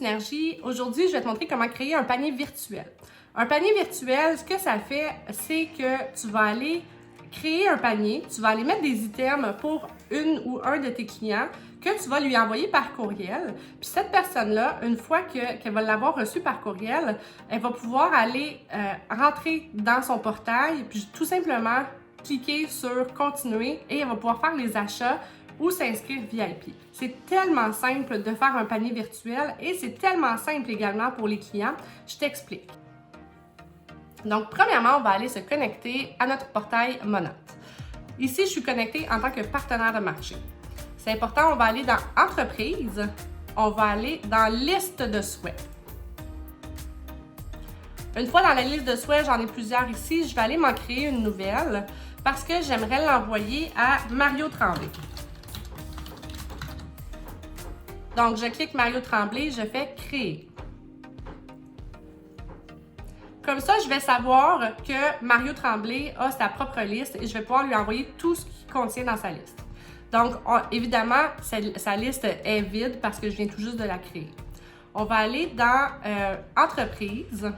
Synergie. Aujourd'hui, je vais te montrer comment créer un panier virtuel. Un panier virtuel, ce que ça fait, c'est que tu vas aller créer un panier, tu vas aller mettre des items pour une ou un de tes clients que tu vas lui envoyer par courriel. Puis cette personne-là, une fois qu'elle va l'avoir reçu par courriel, elle va pouvoir aller rentrer dans son portail, puis tout simplement cliquer sur « Continuer » et elle va pouvoir faire les achats ou s'inscrire VIP. C'est tellement simple de faire un panier virtuel et c'est tellement simple également pour les clients. Je t'explique. Donc, premièrement, on va aller se connecter à notre portail Monat. Ici, je suis connectée en tant que partenaire de marché. C'est important, on va aller dans « Entreprise », on va aller dans « Liste de souhaits ». Une fois dans la liste de souhaits, j'en ai plusieurs ici, je vais aller m'en créer une nouvelle parce que j'aimerais l'envoyer à Mario Tremblay. Donc, je clique Mario Tremblay, je fais « Créer ». Comme ça, je vais savoir que Mario Tremblay a sa propre liste et je vais pouvoir lui envoyer tout ce qu'il contient dans sa liste. Donc, évidemment, sa liste est vide parce que je viens tout juste de la créer. On va aller dans Entreprise.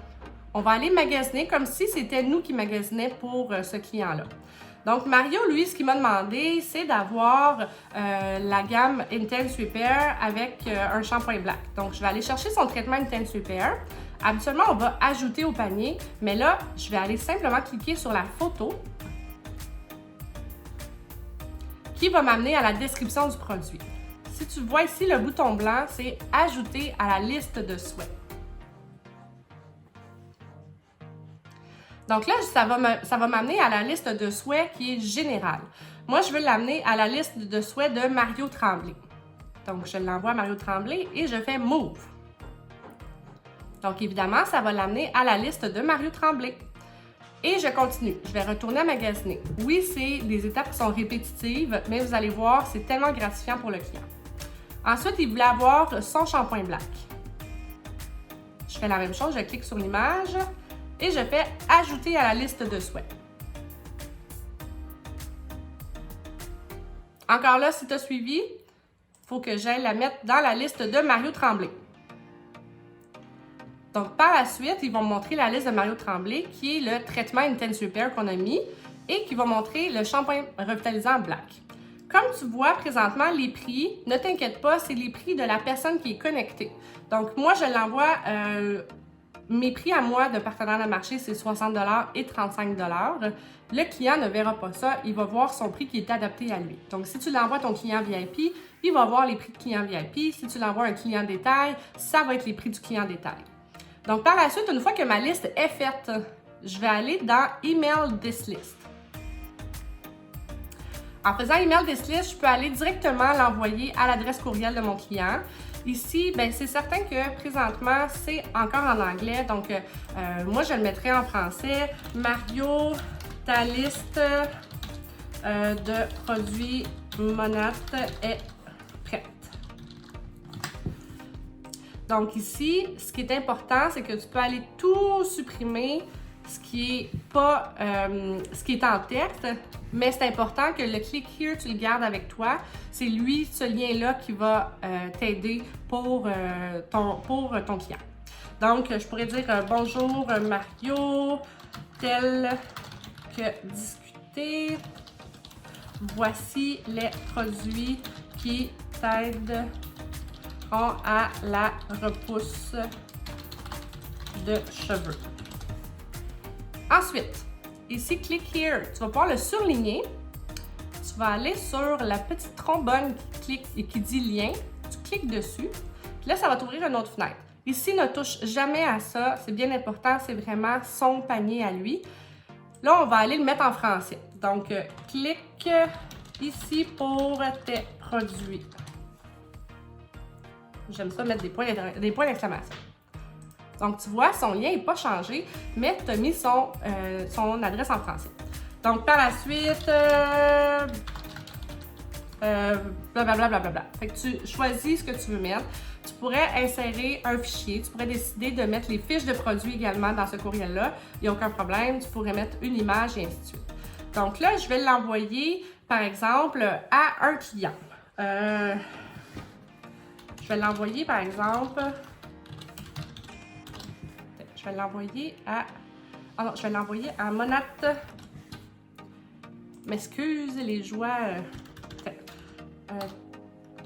On va aller magasiner comme si c'était nous qui magasinait pour ce client-là. Donc, Mario, lui, ce qu'il m'a demandé, c'est d'avoir la gamme Intense Repair avec un shampoing black. Donc, je vais aller chercher son traitement Intense Repair. Habituellement, on va ajouter au panier, mais là, je vais aller simplement cliquer sur la photo qui va m'amener à la description du produit. Si tu vois ici, le bouton blanc, c'est « Ajouter à la liste de souhaits ». Donc là, ça va m'amener à la liste de souhaits qui est générale. Moi, je veux l'amener à la liste de souhaits de Mario Tremblay. Donc, je l'envoie à Mario Tremblay et je fais « Move ». Donc, évidemment, ça va l'amener à la liste de Mario Tremblay. Et je continue. Je vais retourner à magasiner. Oui, c'est des étapes qui sont répétitives, mais vous allez voir, c'est tellement gratifiant pour le client. Ensuite, il voulait avoir son shampoing black. Je fais la même chose, je clique sur l'image et je fais « Ajouter à la liste de souhaits ». Encore là, si tu as suivi, il faut que j'aille la mettre dans la liste de Mario Tremblay. Donc, par la suite, ils vont me montrer la liste de Mario Tremblay, qui est le traitement Intense Repair qu'on a mis et qui va montrer le shampoing revitalisant black. Comme tu vois présentement, les prix, ne t'inquiète pas, c'est les prix de la personne qui est connectée. Donc, moi, je l'envoie, mes prix à moi de partenaire de marché, c'est 60 $ et 35 $. Le client ne verra pas ça, il va voir son prix qui est adapté à lui. Donc, si tu l'envoies à ton client VIP, il va voir les prix de client VIP. Si tu l'envoies à un client détail, ça va être les prix du client détail. Donc, par la suite, une fois que ma liste est faite, je vais aller dans « Email this list ». En faisant « Email this list », je peux aller directement l'envoyer à l'adresse courriel de mon client. Ici, ben, c'est certain que présentement, c'est encore en anglais. Donc, moi, je le mettrai en français. « Mario, ta liste de produits Monat est prête ». Donc ici, ce qui est important, c'est que tu peux aller tout supprimer, ce qui est en texte, mais c'est important que le click here, tu le gardes avec toi. C'est lui, ce lien-là, qui va t'aider pour ton client. Donc, je pourrais dire « Bonjour Mario, tel que discuté, voici les produits qui t'aident à la repousse de cheveux. » Ensuite, ici, click here. Tu vas pouvoir le surligner. Tu vas aller sur la petite trombone qui dit lien. Tu cliques dessus. Puis là, ça va t'ouvrir une autre fenêtre. Ici, ne touche jamais à ça. C'est bien important. C'est vraiment son panier à lui. Là, on va aller le mettre en français. Donc, clique ici pour tes produits. J'aime ça mettre des points d'exclamation. Donc, tu vois, son lien n'est pas changé, mais tu as mis son adresse en français. Donc, par la suite, blablabla. Fait que tu choisis ce que tu veux mettre. Tu pourrais insérer un fichier. Tu pourrais décider de mettre les fiches de produits également dans ce courriel-là. Il n'y a aucun problème. Tu pourrais mettre une image et ainsi de suite. Donc là, je vais l'envoyer, par exemple, à un client. Je vais l'envoyer, par exemple, vais l'envoyer à... Ah non, je vais l'envoyer à Monat. M'excuse, les joies...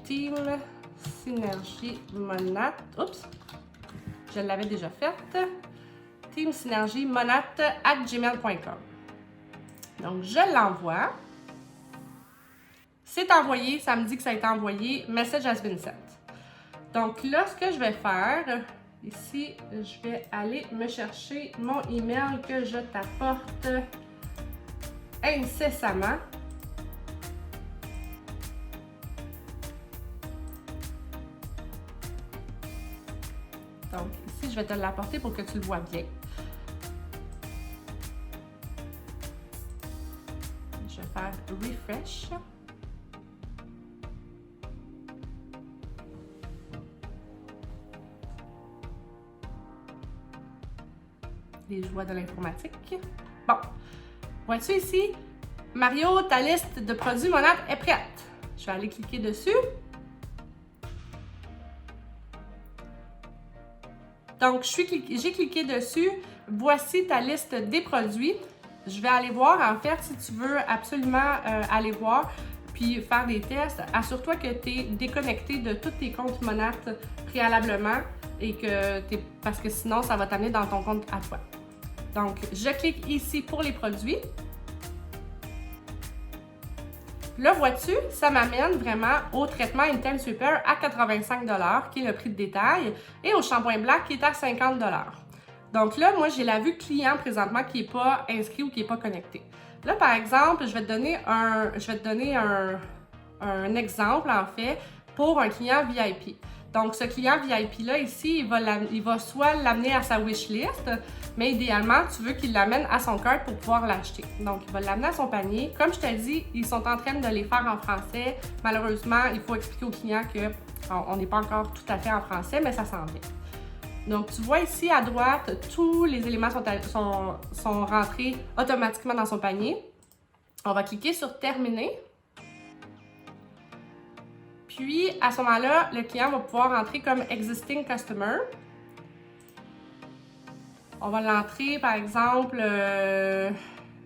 Team Synergie Monat. Oups! Je l'avais déjà faite. Team Synergie Monat@gmail.com. Donc, je l'envoie. C'est envoyé, ça me dit que ça a été envoyé. Message has been sent. Donc là, ce que je vais faire, ici, je vais aller me chercher mon email que je t'apporte incessamment. Donc ici, je vais te l'apporter pour que tu le vois bien. Je vais faire refresh. Les joies de l'informatique. Bon, vois-tu ici, Mario, ta liste de produits Monat est prête. Je vais aller cliquer dessus. Donc, j'ai cliqué dessus. Voici ta liste des produits. Je vais aller voir, en fait, si tu veux absolument aller voir puis faire des tests, assure-toi que tu es déconnecté de tous tes comptes Monat préalablement et que parce que sinon, ça va t'amener dans ton compte à toi. Donc, je clique ici pour les produits. Là, vois-tu, ça m'amène vraiment au traitement Intense Super à 85 $, qui est le prix de détail, et au shampoing Black qui est à 50 $. Donc là, moi, j'ai la vue client présentement qui n'est pas inscrit ou qui n'est pas connecté. Là, par exemple, je vais te donner un exemple, en fait, pour un client VIP. Donc, ce client VIP-là, ici, il va soit l'amener à sa wishlist, mais idéalement, tu veux qu'il l'amène à son cart pour pouvoir l'acheter. Donc, il va l'amener à son panier. Comme je te dis, ils sont en train de les faire en français. Malheureusement, il faut expliquer au client qu'on n'est pas encore tout à fait en français, mais ça s'en vient. Donc, tu vois ici à droite, tous les éléments sont rentrés automatiquement dans son panier. On va cliquer sur « Terminer ». Puis, à ce moment-là, le client va pouvoir entrer comme « Existing Customer ». On va l'entrer, par exemple,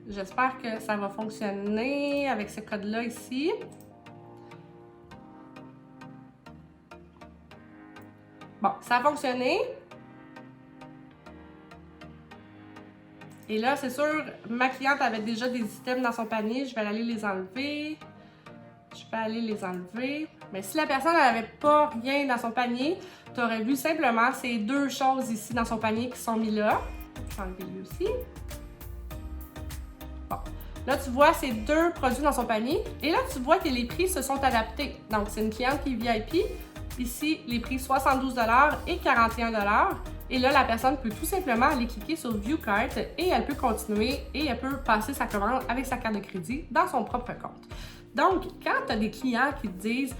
j'espère que ça va fonctionner avec ce code-là ici. Bon, ça a fonctionné. Et là, c'est sûr, ma cliente avait déjà des items dans son panier. Je vais aller les enlever. Mais si la personne n'avait pas rien dans son panier, tu aurais vu simplement ces deux choses ici dans son panier qui sont mis là. Je vais enlever lui aussi. Bon. Là, tu vois ces deux produits dans son panier. Et là, tu vois que les prix se sont adaptés. Donc, c'est une cliente qui est VIP. Ici, les prix 72 $ et 41 $. Et là, la personne peut tout simplement aller cliquer sur View Cart et elle peut continuer et elle peut passer sa commande avec sa carte de crédit dans son propre compte. Donc, quand tu as des clients qui te disent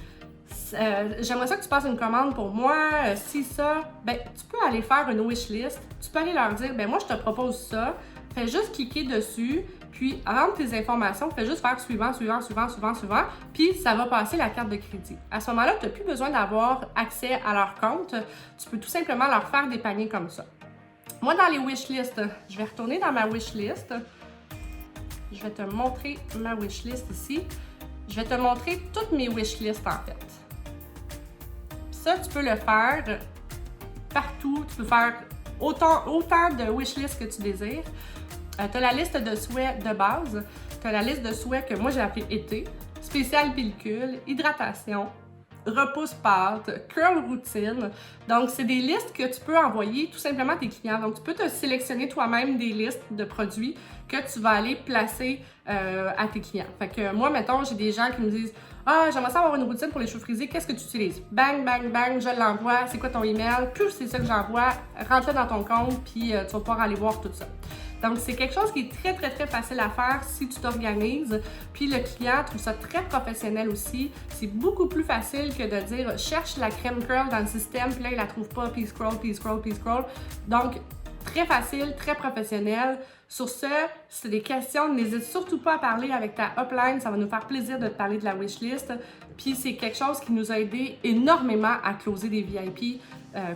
j'aimerais ça que tu passes une commande pour moi, si ça, ben tu peux aller faire une wishlist. Tu peux aller leur dire, ben moi je te propose ça. Fais juste cliquer dessus, puis rentre tes informations, fais juste faire suivant, puis ça va passer la carte de crédit. À ce moment-là, tu n'as plus besoin d'avoir accès à leur compte. Tu peux tout simplement leur faire des paniers comme ça. Moi, dans les wishlists, je vais retourner dans ma wishlist. Je vais te montrer ma wishlist ici. Je vais te montrer toutes mes wishlists en fait. Ça, tu peux le faire partout. Tu peux faire autant de wishlists que tu désires. Tu as la liste de souhaits de base. Tu as la liste de souhaits que moi j'ai appelé été, spécial pellicule, hydratation, repousse pâte, curl routine. Donc, c'est des listes que tu peux envoyer tout simplement à tes clients. Donc, tu peux te sélectionner toi-même des listes de produits que tu vas aller placer à tes clients. Fait que moi, mettons, j'ai des gens qui me disent « Ah, j'aimerais ça avoir une routine pour les cheveux frisés, qu'est-ce que tu utilises? » Bang, bang, bang, je l'envoie. C'est quoi ton email? Puis c'est ça que j'envoie. Rentre-le dans ton compte, puis tu vas pouvoir aller voir tout ça. Donc, c'est quelque chose qui est très, très, très facile à faire si tu t'organises. Puis, le client trouve ça très professionnel aussi. C'est beaucoup plus facile que de dire « Cherche la crème curl dans le système, puis là, il la trouve pas, puis scroll. » Donc, très facile, très professionnel. Sur ce, si tu as des questions, n'hésite surtout pas à parler avec ta upline. Ça va nous faire plaisir de te parler de la wishlist. Puis c'est quelque chose qui nous a aidé énormément à closer des VIP,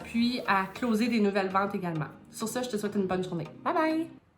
puis à closer des nouvelles ventes également. Sur ce, je te souhaite une bonne journée. Bye bye!